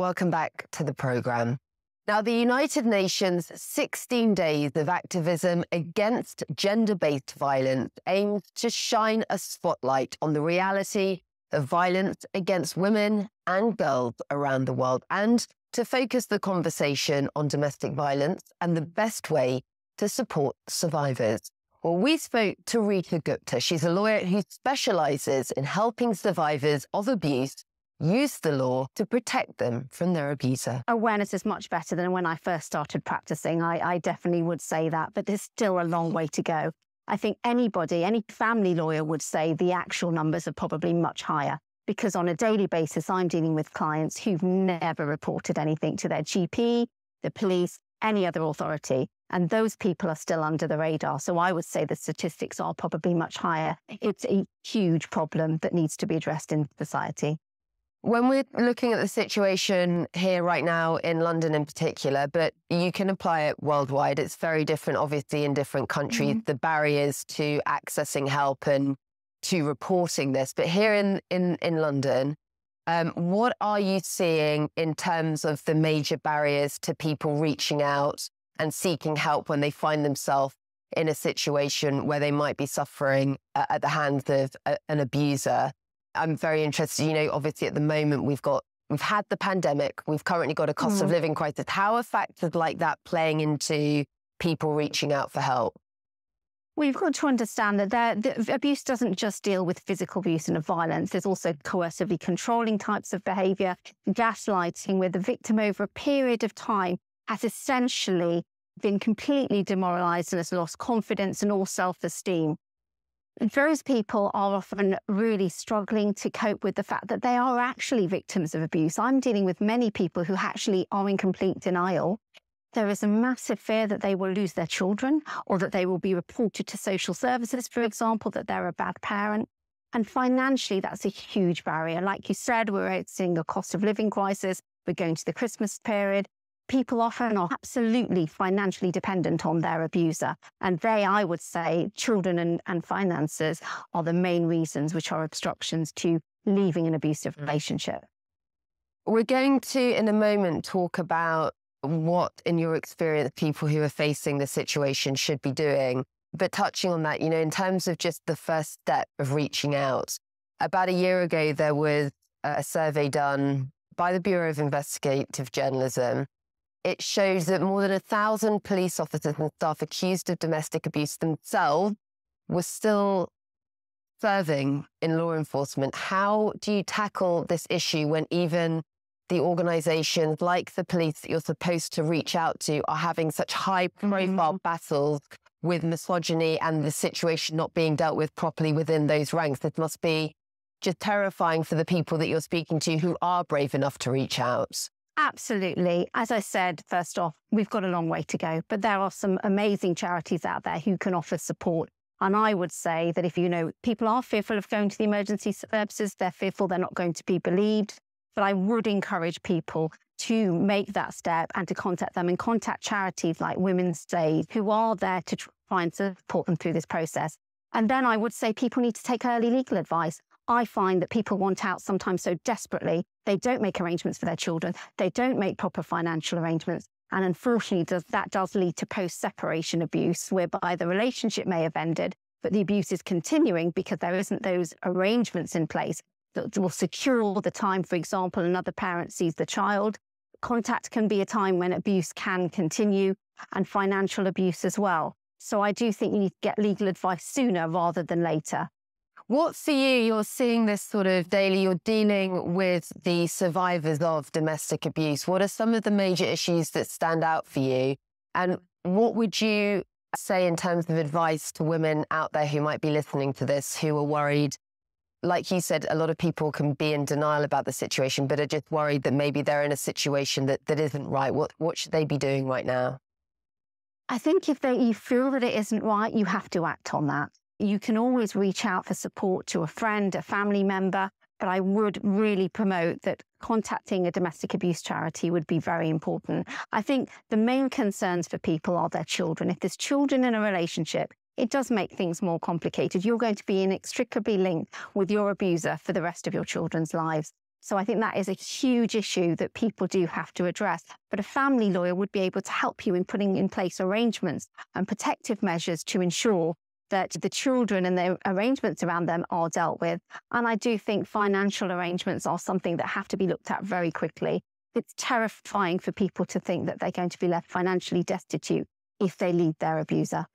Welcome back to the programme. Now, the United Nations 16 Days of Activism Against Gender-Based Violence aims to shine a spotlight on the reality of violence against women and girls around the world and to focus the conversation on domestic violence and the best way to support survivors. Well, we spoke to Rita Gupta. She's a lawyer who specialises in helping survivors of abuse use the law to protect them from their abuser. Awareness is much better than when I first started practicing. I definitely would say that, but there's still a long way to go. I think anybody, any family lawyer would say the actual numbers are probably much higher because on a daily basis, I'm dealing with clients who've never reported anything to their GP, the police, any other authority. And those people are still under the radar. So I would say the statistics are probably much higher. It's a huge problem that needs to be addressed in society. When we're looking at the situation here right now in London in particular, but you can apply it worldwide, it's very different, obviously, in different countries, the barriers to accessing help and to reporting this. But here in London, what are you seeing in terms of the major barriers to people reaching out and seeking help when they find themselves in a situation where they might be suffering at the hands of an abuser? I'm very interested, obviously at the moment we've had the pandemic, we've currently got a cost of living crisis. How are factors like that playing into people reaching out for help? We've got to understand that the abuse doesn't just deal with physical abuse and violence. There's also coercively controlling types of behaviour, gaslighting, where the victim over a period of time has essentially been completely demoralised and has lost confidence and all self-esteem. And those people are often really struggling to cope with the fact that they are actually victims of abuse. I'm dealing with many people who actually are in complete denial. There is a massive fear that they will lose their children or that they will be reported to social services, for example, that they're a bad parent. And financially, that's a huge barrier. Like you said, we're seeing a cost of living crisis. We're going to the Christmas period. People often are absolutely financially dependent on their abuser. And they, I would say, children and finances are the main reasons which are obstructions to leaving an abusive relationship. We're going to, in a moment, talk about what, in your experience, people who are facing the situation should be doing. But touching on that, in terms of just the first step of reaching out, about a year ago, there was a survey done by the Bureau of Investigative Journalism. It shows that more than 1,000 police officers and staff accused of domestic abuse themselves were still serving in law enforcement. How do you tackle this issue when even the organisations like the police that you're supposed to reach out to are having such high-profile battles with misogyny and the situation not being dealt with properly within those ranks? This must be just terrifying for the people that you're speaking to who are brave enough to reach out. Absolutely. As I said, first off, we've got a long way to go, but there are some amazing charities out there who can offer support. And I would say that if people are fearful of going to the emergency services, they're fearful they're not going to be believed. But I would encourage people to make that step and to contact them and contact charities like Women's Aid who are there to try and support them through this process. And then I would say people need to take early legal advice. I find that people want out sometimes so desperately, they don't make arrangements for their children, they don't make proper financial arrangements. And unfortunately, that does lead to post-separation abuse, whereby the relationship may have ended, but the abuse is continuing because there isn't those arrangements in place that will secure the time. For example, another parent sees the child. Contact can be a time when abuse can continue, and financial abuse as well. So I do think you need to get legal advice sooner rather than later. What for you, you're seeing this sort of daily, you're dealing with the survivors of domestic abuse. What are some of the major issues that stand out for you? And what would you say in terms of advice to women out there who might be listening to this, who are worried? Like you said, a lot of people can be in denial about the situation, but are just worried that maybe they're in a situation that isn't right. What should they be doing right now? I think if you feel that it isn't right, you have to act on that. You can always reach out for support to a friend, a family member, but I would really promote that contacting a domestic abuse charity would be very important. I think the main concerns for people are their children. If there's children in a relationship, it does make things more complicated. You're going to be inextricably linked with your abuser for the rest of your children's lives. So I think that is a huge issue that people do have to address. But a family lawyer would be able to help you in putting in place arrangements and protective measures to ensure that the children and the arrangements around them are dealt with. And I do think financial arrangements are something that have to be looked at very quickly. It's terrifying for people to think that they're going to be left financially destitute if they leave their abuser.